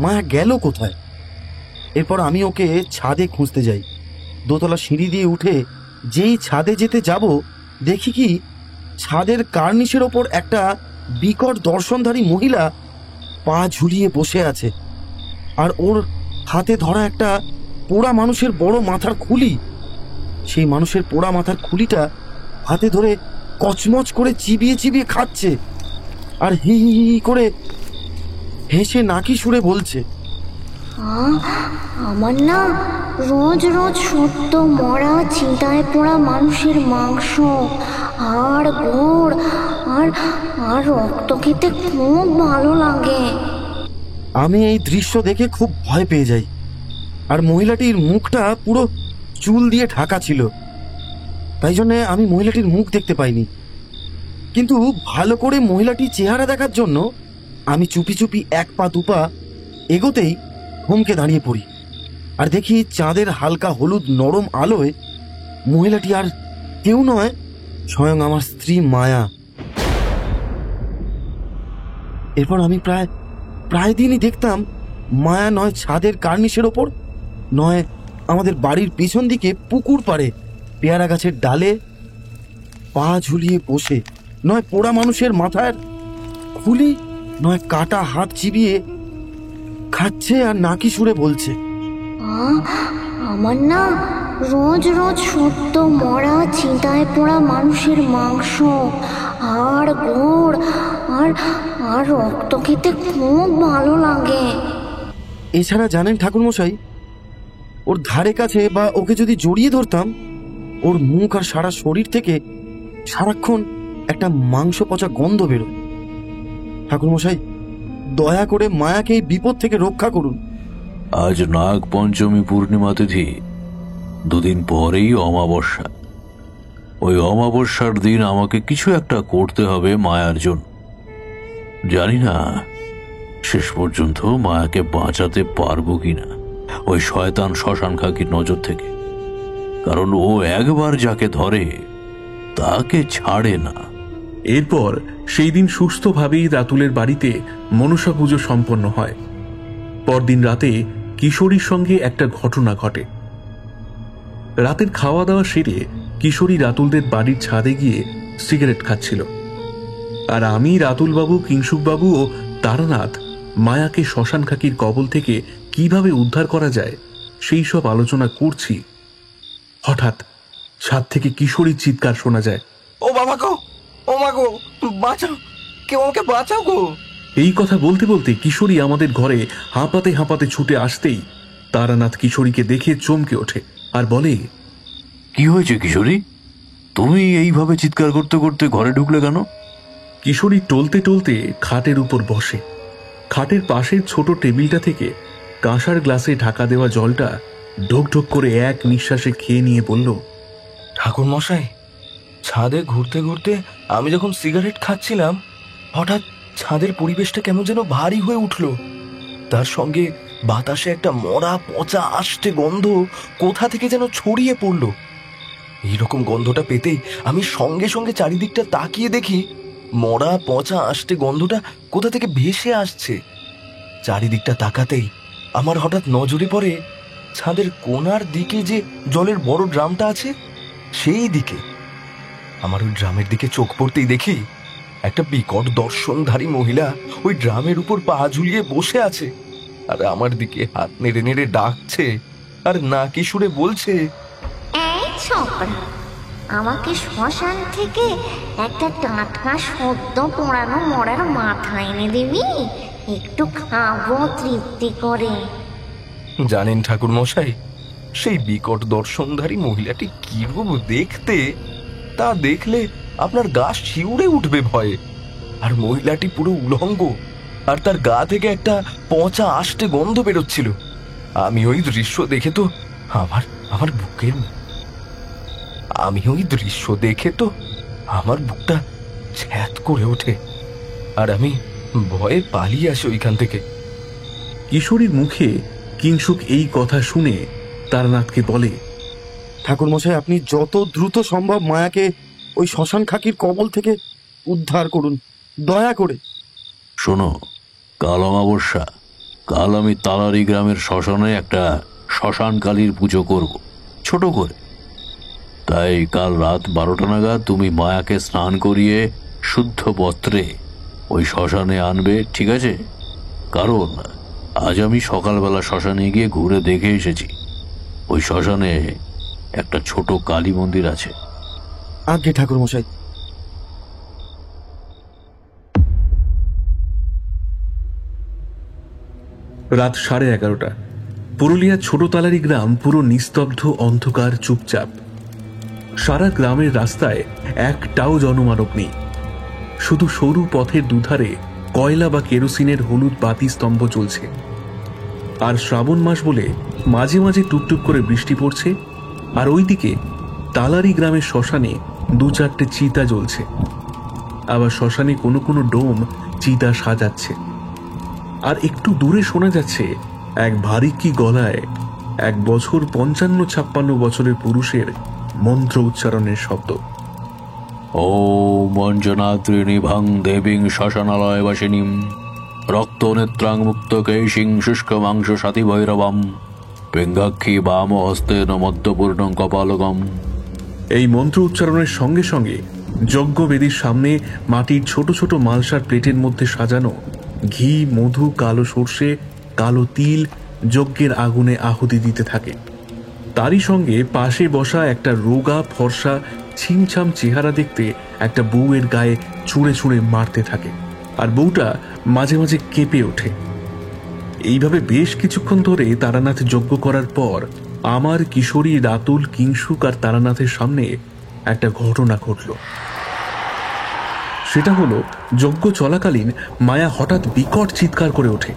মায়া গেল কোথায়। এরপর আমি ওকে ছাদে খুঁজতে যাই। দোতলা সিঁড়ি দিয়ে উঠে যেই ছাদে যেতে যাব, দেখি কি ছাদের কার্নিশের ওপর একটা বিকট দর্শনধারী মহিলা পা ঝুলিয়ে বসে আছে, আর ওর হাতে ধরা একটা পোড়া মানুষের বড় মাথার খুলি। সেই মানুষের পোড়া মাথার খুলিটা হাতে ধরে কচমচ করে চিবিয়ে চিবিয়ে খাচ্ছে, আর হি হি হি করে হেসে নাকি সুরে বলছে, আমার না রোজ রোজ সত্য মরা চিন্তায় পোড়া মানুষের মাংস আর গোড় আর আর রক্ত খেতে খুব ভালো লাগে। আমি এই দৃশ্য দেখে খুব ভয় পেয়ে যাই। আর মহিলাটির মুখটা পুরো চুল দিয়ে ঢাকা ছিল, তাই জন্যে আমি মহিলাটির মুখ দেখতে পাইনি। কিন্তু ভালো করে মহিলাটির চেহারা দেখার জন্য আমি চুপি চুপি এক পা দুপা এগোতেই থমকে দাঁড়িয়ে পড়ি, আর দেখি চাঁদের হালকা হলুদ নরম আলোয় মহিলাটি আর কেউ নয়, স্বয়ং আমার স্ত্রী মায়া। এরপর আমি প্রায় দিনই দেখতাম মায়া নয় ছাদের কার্নিশের ওপর, নয় আমাদের বাড়ির পিছন দিকে পুকুর পাড়ে পেয়ারা গাছের ডালে পা ঝুলিয়ে বসে, নয় পোড়া মানুষের মাথার খুলি, নয় কাটা হাত চিবিয়ে খাচ্ছে আর নাকি সুরে বলছে, আমার না রোজ রোজ সত্য মরা চিন্তায় পোড়া মানুষের মাংস আর গোড় আর আর রক্ত খেতে খুব ভালো লাগে। এছাড়া জানেন ঠাকুরমশাই, ওর ধারে কাছে বা ওকে যদি জড়িয়ে ধরতাম, ওর মুখ আর সারা শরীর থেকে সারাক্ষণ একটা মাংস পচা গন্ধ বেরোয়। ঠাকুরমশাই, দয়া করে মায়াকে এই বিপদ থেকে রক্ষা করুন। আজ নাগ পঞ্চমী পূর্ণিমা তিথি, দুদিন পরেই অমাবস্যা। ওই অমাবস্যার দিন আমাকে কিছু একটা করতে হবে মায়ার জন্য। জানি না শেষ পর্যন্ত মায়াকে বাঁচাতে পারবো কিনা ওই শয়তান শ্মশান কাকির নজর থেকে, কারণ ও একবার যাকে ধরে তাকে ছাড়ে না। এরপর সেই দিন সুস্থভাবেই রাতুলের বাড়িতে মনসা পুজো সম্পন্ন হয়। পরদিন রাতে কিশোরীর সঙ্গে একটা ঘটনা ঘটে। রাতের খাওয়া দাওয়া সেরে কিশোরী রাতুলদের বাড়ির ছাদে গিয়ে সিগারেট খাচ্ছিল, আর আমি, রাতুলবাবু, কিংসুকবাবু ও তারানাথ মায়াকে শ্মশান কাকির কবল থেকে কিভাবে উদ্ধার করা যায় সেই সব আলোচনা করছি। হঠাৎ ছাদ থেকে কিশোরীর চিৎকার শোনা যায়, ও বাবা গো, ও মা গো, বাঁচাও, কেউ আমাকে বাঁচাও গো। এই কথা বলতে বলতে কিশোরী আমাদের ঘরে হাঁপাতে হাঁপাতে ছুটে আসতেই তারানাথ কিশোরীকে দেখে চমকে ওঠে আর বলে, কি হয়েছে কিশোরী? তুমি এইভাবে চিৎকার করতে করতে ঘরে ঢুকলে কেন? কিশোরী টলতে টলতে খাটের উপর বসে। খাটের পাশের ছোট টেবিলটা থেকে কাঁসার গ্লাসে ঢাকা দেওয়া জলটা ঢোক ঢোক করে এক নিঃশ্বাসে খেয়ে নিয়ে বলল, ঠাকুর মশাই, ছাদে ঘুরতে ঘুরতে আমি যখন সিগারেট খাচ্ছিলাম, হঠাৎ ছাদের পরিবেশটা কেমন যেন ভারী হয়ে উঠল। তার সঙ্গে বাতাসে একটা মরা পচা আষ্টে গন্ধ কোথা থেকে যেন ছড়িয়ে পড়ল। এইরকম গন্ধটা পেতেই আমি সঙ্গে সঙ্গে চারিদিকটা তাকিয়ে দেখি মরা পচা আষ্টে গন্ধটা কোথা থেকে ভেসে আসছে। চারিদিকটা তাকাতেই আমার হঠাৎ নজরে পড়ে ছাদের কোণার দিকে যে জলের বড় ড্রামটা আছে, সেই দিকে। আমার ওই ড্রামের দিকে চোখ পড়তেই দেখি একটা বিকট দর্শনধারী মহিলা ওই ড্রামের উপর পা ঝুলিয়ে বসে আছে, আর আমার দিকে হাত নেড়ে নেড়ে ডাকছে আর নাকি সুরে বলছে, এই ছোকরা, আমাকে শ্মশান থেকে একটা টাটকা সদ্য পোড়ানো মরার মাথা এনে দিবি, একটু খাবো তৃপ্তি করে। জানেন ঠাকুর মশাই, সেই বিকট দর্শনধারী মহিলাটি কি রূপ দেখতে, তা দেখলে আপনার গা শিউরে উঠবে ভয়ে। আর মহিলাটি পুরো উলঙ্গ, আর তার গা থেকে একটা পচা আষ্টে গন্ধ বেরোচ্ছিল। আমি ওই দৃশ্য দেখে তো আমার বুকটা ছ্যাঁত করে ওঠে, আর আমি ভয়ে পালিয়ে আসি ওইখান থেকে। কিশোরীর মুখে কিংসুক এই কথা শুনে তারানাথকে বলে, ঠাকুরমশাই, আপনি যত দ্রুত সম্ভব মায়াকে ওই শ্মশান খাকির কবল থেকে উদ্ধার করুন, দয়া করে। শোনো, কাল অমাবস্যা, কাল আমি তালারি গ্রামের শ্মশানে একটা শ্মশান কালীর পুজো করব, ছোট করে। তাই কাল রাত 12টা নাগাদ তুমি মায়াকে স্নান করিয়ে শুদ্ধ বস্ত্রে ওই শ্মশানে আনবে, ঠিক আছে? কারণ আজ আমি সকালবেলা শ্মশানে গিয়ে ঘুরে দেখে এসেছি, ওই শ্মশানে একটা ছোট কালী মন্দির আছে। আজ্ঞে ঠাকুরমশাই। রাত 11:30। পুরুলিয়ার ছোট তালারি গ্রাম পুরো নিস্তব্ধ, অন্ধকার, চুপচাপ। সারা গ্রামের রাস্তায় একটাও জনমানব নেই। শুধু সরু পথের দুধারে কয়লা বা কেরোসিনের হলুদ বাতি স্তম্ভ চলছে। আর শ্রাবণ মাস বলে মাঝে মাঝে টুকটুক করে বৃষ্টি পড়ছে, আর ওইদিকে তালারি গ্রামের শ্মশানে 2-4টে চিতা জ্বলছে। আবার শ্মশানে কোনো কোনো ডোম চিতা সাজাচ্ছে। আর একটু দূরে শোনা যাচ্ছে এক ভারিকি গলায় 1 বছর 55-56 বছরের পুরুষের মন্ত্র উচ্চারণের শব্দ। ও মঞ্জনাত্রিণী ভাং দেবীং শ্মশানালয় বাসিনীম রক্ত নেত্রাং মুক্ত কৈশিং শুষ্ক মাংস সাথী ভৈরবম পিঙ্গাক্ষী বাম হস্তেন মধ্যপূর্ণং কপালগম। এই মন্ত্র উচ্চারণের সঙ্গে সঙ্গে যজ্ঞবেদীর সামনে মাটির ছোট ছোট মালসার প্লেটের মধ্যে সাজানো ঘি, মধু, কালো সর্ষে, কালো তিল যজ্ঞের আগুনে আহুতি দিতে থাকে। তারই সঙ্গে পাশে বসা একটা রোগা, ফর্সা, ছিমছাম চেহারা দেখতে একটা বউয়ের গায়ে ছুঁড়ে ছুঁড়ে মারতে থাকে, আর বউটা মাঝে মাঝে কেঁপে ওঠে। এইভাবে বেশ কিছুক্ষণ ধরে তারানাথ যজ্ঞ করার পর আমার, কিশোরী, রাতুল, কিংসুক আর তারানাথের সামনে একটা ঘটনা ঘটল। সেটা হলো, যজ্ঞ চলাকালীন মায়া হঠাৎ বিকট চিৎকার করে ওঠে,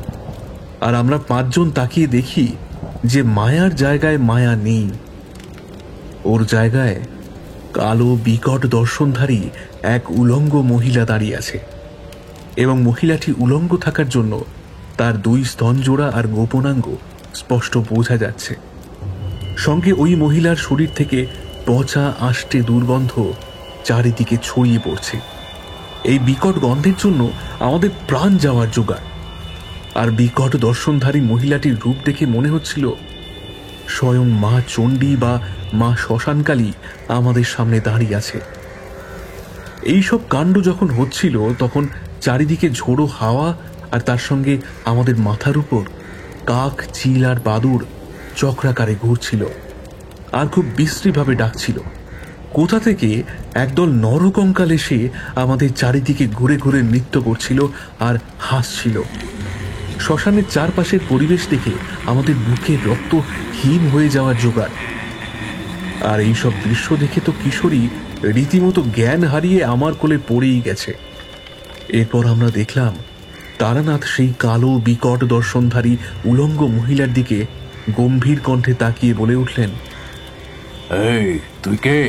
আর আমরা 5 জন তাকিয়ে দেখি যে মায়ার জায়গায় মায়া নেই। ওর জায়গায় কালো বিকট দর্শনধারী এক উলঙ্গ মহিলা দাঁড়িয়ে আছে, এবং মহিলাটি উলঙ্গ থাকার জন্য তার 2 স্তনজোড়া আর গোপনাঙ্গ স্পষ্ট বোঝা যাচ্ছে। সঙ্গে ওই মহিলার শরীর থেকে পচা আষ্টে দুর্গন্ধ চারিদিকে ছড়িয়ে পড়ছে। এই বিকট গন্ধের জন্য আমাদের প্রাণ যাওয়ার জোগাড়। আর বিকট দর্শনধারী মহিলাটির রূপ দেখে মনে হচ্ছিল স্বয়ং মা চণ্ডী বা মা শ্মশানকালী আমাদের সামনে দাঁড়িয়ে আছে। এইসব কাণ্ড যখন হচ্ছিল তখন চারিদিকে ঝোড়ো হাওয়া, আর তার সঙ্গে আমাদের মাথার উপর কাক, চিল আর বাদুড় চক্রাকারে ঘুরছিল আর খুব বিশ্রীভাবে ডাকছিল। কোথা থেকে একদল নরকঙ্কাল এসে আমাদের চারিদিকে ঘুরে ঘুরে নৃত্য করছিল আর হাসছিল। শ্মশানের চারপাশের পরিবেশ দেখে আমাদের বুকে রক্ত হিম হয়ে যাওয়ার জোগাড়। আর এইসব দৃশ্য দেখে তো কিশোরী রীতিমতো জ্ঞান হারিয়ে আমার কোলে পড়েই গেছে। এরপর আমরা দেখলাম তারানাথ সেই কালো বিকট দর্শনধারী উলঙ্গ মহিলার দিকে গম্ভীর কণ্ঠে তাকিয়ে বলে উঠলেন, এই তুই কে?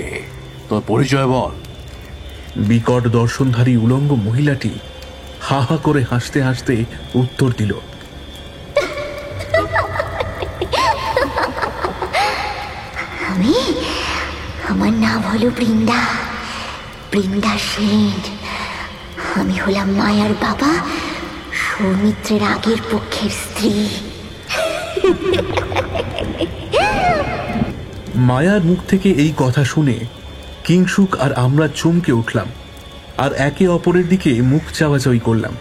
তোর পরিচয় বল। বিকট দর্শনধারী উলঙ্গ মহিলাটি হা হা করে হাসতে হাসতে উত্তর দিল, আমার নাম হলো বৃন্দা সেন। আমি হলাম মায়ার বাবা সৌমিত্রের আগের পক্ষের স্ত্রী। মায়ার মুখ থেকে এই কথা শুনে কিংসুক আর আমরা চমকে উঠলাম আর একে অপরের দিকে মুখ চাওয়াচাওয়ি করলাম।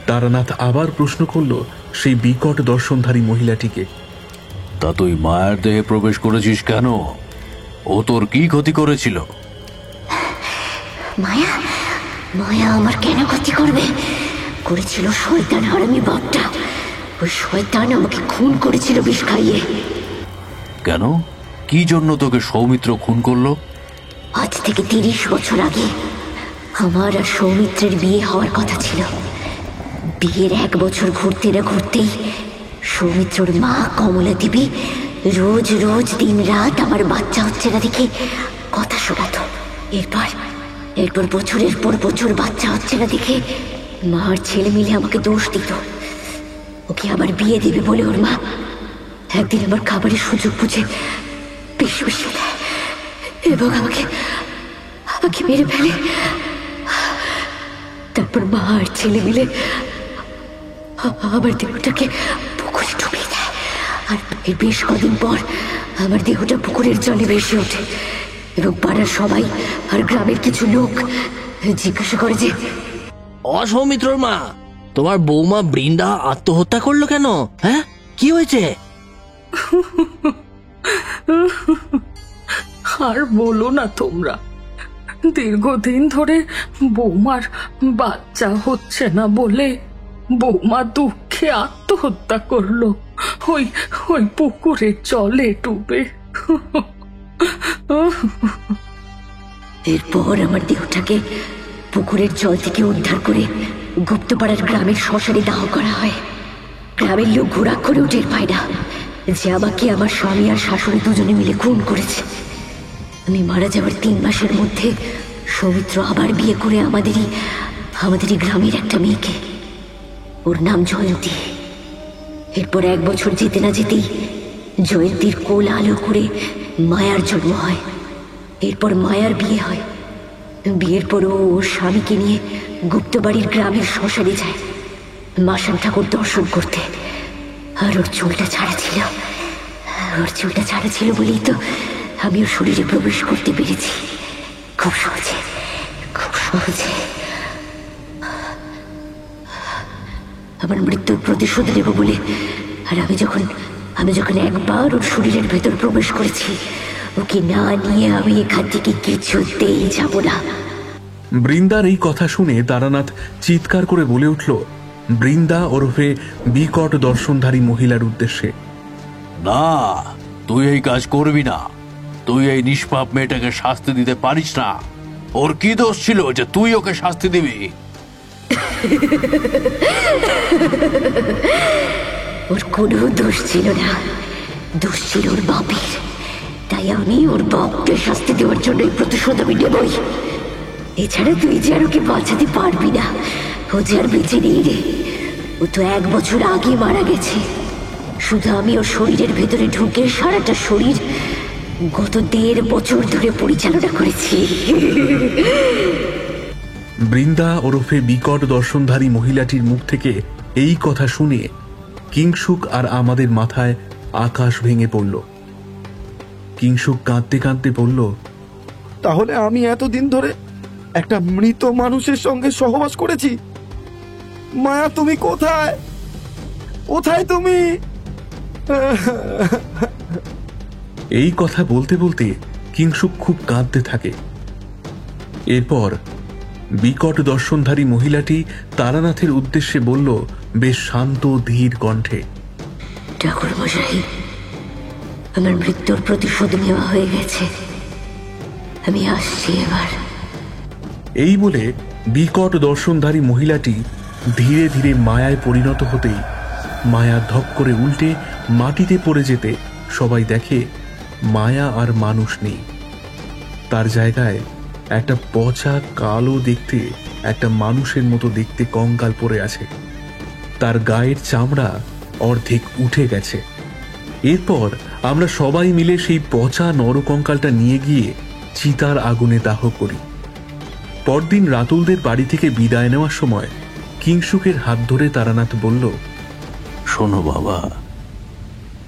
তারানাথ আবার প্রশ্ন করল সেই বিকট দর্শনধারী মহিলাটিকে, তা তুই মায়ের দেহে প্রবেশ করেছিস কেন? ও তোর কি ক্ষতি করেছিল? মায়া মায়া আমার কেন ক্ষতি করবে? করেছিল শয়তান হারামি বাপটা। ওই শয়তান আমাকে খুন করেছিল বিষ খাইয়ে। কেন? কি জন্য তোকে সৌমিত্র খুন করলো? আজ থেকে 30 বছর আগে আমার আর সৌমিত্রের বিয়ে হওয়ার কথা ছিল। বিয়ের 1 বছর ঘুরতে না ঘুরতেই সৌমিত্রর মা কমলা দেবী রোজ রোজ দিন রাত আমার বাচ্চা হচ্ছে না দেখে কথা শোনাতো। এরপর বছরের পর বছর বাচ্চা হচ্ছে না দেখে মা আর ছেলে মিলে আমাকে দোষ দিত। ওকে আবার বিয়ে দেবে বলে ওর মা একদিন আমার খাবারের সুযোগ বুঝে বেশ বসিয়ে দেয় এবং আমাকে মেরে ফেলে। তারপর মা আর ছেলে মিলে আমার দেহটাকে পুকুরে ডুবিয়ে দেয়। আর এর বেশ কদিন পর আমার দেহটা পুকুরের জলে ভেসে ওঠে এবং পাড়ার সবাই আর গ্রামের কিছু লোক জিজ্ঞাসা করে যে, অসৌমিত্রর মা, তোমার বৌমা বৃন্দা আত্মহত্যা করলো কেন? হ্যাঁ, কি হয়েছে? আর বলো না তোমরা, দীর্ঘদিন ধরে বৌমার বাচ্চা হচ্ছে না বলে বৌমা দুঃখে আত্মহত্যা করলো ওই পুকুরের জলে ডুবে। এরপর আমার দেহটাকে পুকুরের জল থেকে উদ্ধার করে গুপ্তপাড়ার গ্রামের শ্মশানে দাহ করা হয়। গ্রামের লোক ঘোরা করেও টের পায় না যে আমাকে আমার স্বামী আর শাশুড়ি দুজনে মিলে খুন করেছে। আমি মারা যাওয়ার 3 মাসের মধ্যে সৌমিত্র আবার বিয়ে করে আমাদেরই গ্রামের একটা মেয়েকে, ওর নাম জয়ন্তী। এরপর 1 বছর যেতে না যেতেই জয়ন্তীর কোল আলো করে মায়ার জন্ম হয়। এরপর মায়ার বিয়ে হয়। বিয়ের পর ওর স্বামীকে নিয়ে গুপ্তবাড়ির গ্রামের শ্মশানে যায় মাসান ঠাকুর দর্শন করতে। আর ওর চুলটা ছাড়া ছিল বলেই তো আমি ওর শরীরে প্রবেশ করতে পেরেছি খুব সহজে। আমার মৃত্যুর প্রতিশোধ নেব বলে আর আমি যখন একবার ওর শরীরের ভেতর প্রবেশ করেছি, ওকে না নিয়ে আমি এখান থেকে কিছুতেই যাব না। বৃন্দার এই কথা শুনে তারানাথ চিৎকার করে বলে উঠল বৃন্দা ওরফে বিকট দর্শনধারী মহিলার উদ্দেশ্যে, না, তুই এই কাজ করবি না। তুই এই নিষ্পাপ মেয়েটাকে শাস্তি দিতে পারিস না। ওর কি দোষ ছিল যে তুই ওকে শাস্তি দিবি? ওর কোনো দোষ ছিল না, দোষ ছিল ওর বাপের। তাই আমি ওর বাপকে শাস্তি দেওয়ার জন্য এই প্রতিশোধ আমি নেবই। এছাড়া তুই যে আর ওকে বাঁচাতে পারবি না। ও যে আর বেঁচে নেই রে। ও তো 1 বছর আগে মারা গেছে। শুধু আমি ওর শরীরের ভেতরে ঢুকে সারাটা শরীর গত 1.5 বছর ধরে পরিচালনা করেছি। বৃন্দা ওরফে বিকট দর্শনধারী মহিলাটির মুখ থেকে এই কথা শুনে কিংসুক আর আমাদের মাথায় আকাশ ভেঙে পড়ল। কিংসুক কাঁদতে কাঁদতে বলল, তাহলে আমি এতদিন ধরে একটা মৃত মানুষের সঙ্গে সহবাস করেছি। মায়া, তুমি কোথায় তুমি? এই কথা বলতে বলতে কিংসুক খুব কাঁদতে থাকে। এরপর বিকট দর্শনধারী মহিলাটি তারানাথের উদ্দেশ্যে বলল বেশ শান্ত ধীর কণ্ঠে, ঠাকুর মশাই, আমার মৃত্যুর প্রতিশোধ নেওয়া হয়ে গেছে, আমি আসছি এবার। এই বলে বিকট দর্শনধারী মহিলাটি ধীরে ধীরে মায়ায় পরিণত হতেই মায়া ধপ করে উল্টে মাটিতে পড়ে যেতে সবাই দেখে মায়া আর মানুষ নেই। তার জায়গায় একটা পচা কালো দেখতে একটা মানুষের মতো দেখতে কঙ্কাল পড়ে আছে। তার গায়ের চামড়া অর্ধেক উঠে গেছে। এরপর আমরা সবাই মিলে সেই পচা নরকঙ্কালটা নিয়ে গিয়ে চিতার আগুনে দাহ করি। পরদিন রাতুলদের বাড়ি থেকে বিদায় নেওয়ার সময় কিংসুকের হাত ধরে তারানাথ বলল, শোনো বাবা,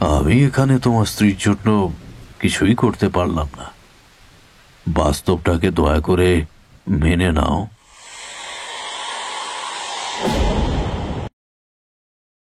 আমি এখানে তোমার স্ত্রীর জন্য কিছুই করতে পারলাম না। বাস্তবটাকে দয়া করে মেনে নাও।